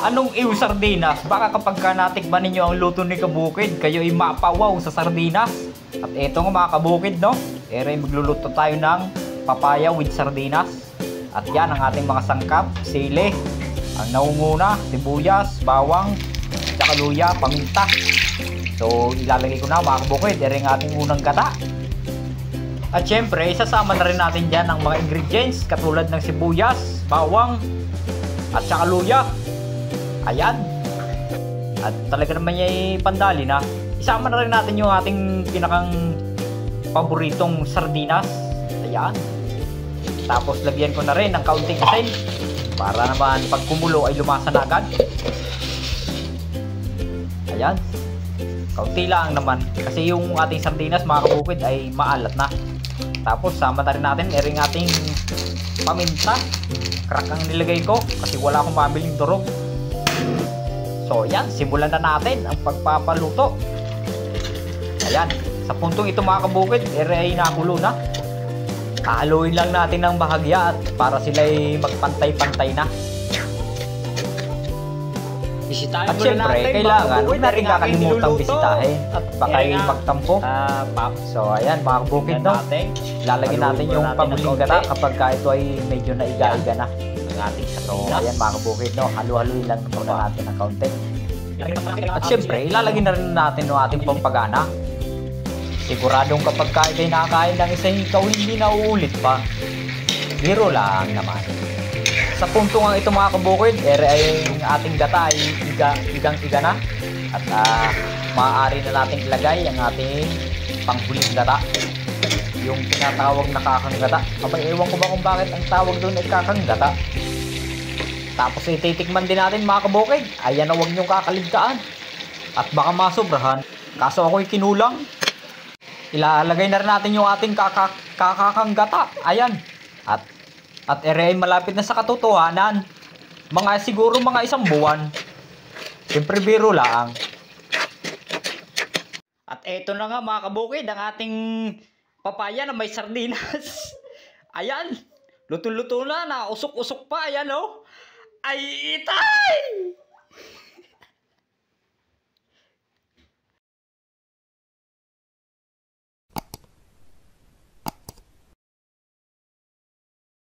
Anong iw sardinas? Baka kapag ka natikman ninyo ang luto ni Kabukid, kayo ay mapawaw sa sardinas. At eto nga mga Kabukid, no? Magluluto tayo ng papaya with sardinas. At yan ang ating mga sangkap, sili, ang naunguna, sibuyas, bawang, tsaka luya, paminta. So ilalagay ko na mga Kabukid, ang ating unang gata. At syempre, isasama na rin natin dyan ang mga ingredients katulad ng sibuyas, bawang, at saka luya. Ayan. At talaga naman yung pandali na. Isama na rin natin yung ating pinakang paboritong sardinas. Ayan. Tapos lagyan ko na rin ng kaunting asin para naman pag kumulo ay lumasa na agad. Ayan. Kaunti lang naman kasi yung ating sardinas mga Kabukid ay maalat na. Tapos sama na rin natin yung ating paminta. Crack ang nilagay ko kasi wala akong mabiling durog. So ayan, simulan na natin ang pagpapaluto. Ayan, sa puntong ito mga Kabukid, ay nakulo na. Haluin lang natin ng bahagya at para sila ay magpantay-pantay na. Bisitahin at muna syempre, natin, kailangan huwag natin kakalimutang bisitahin at baka ay magtampo. So ayan mga Kabukid, no? Lalagyan natin yung pamuling gata kapag ka ito ay medyo naiga-iga na. So ayan mga Kabukid, no? Halu-haluin lang muna natin ng kaunti. At syempre, ilalagyan na rin natin yung ating pampagana. Siguradong kapag kahit ay nakakain ng isang ikaw hindi na uulit pa. Biro lang naman. Sa punto nga ito mga Kabukid, ay ating gata ay igang-iga na. At maaari na natin ilagay ang ating panghuling gata. Yung tinatawag na kakanggata. Abay, ewan ko ba kung bakit ang tawag doon ay kakanggata. Tapos ititikman din natin mga Kabukid. Ayan na, huwag niyong kakaligtaan. At baka masobrahan. Kaso ako'y kinulang. Ilalagay na rin natin yung ating kakakanggata. Ayan. At ay malapit na sa katotohanan. Siguro mga isang buwan. Siyempre biro lang. At eto na nga mga Kabukid, ang ating papaya na may sardinas. Ayan. Luto-luto na. Usok-usok pa. Ayan oh. Ay itay!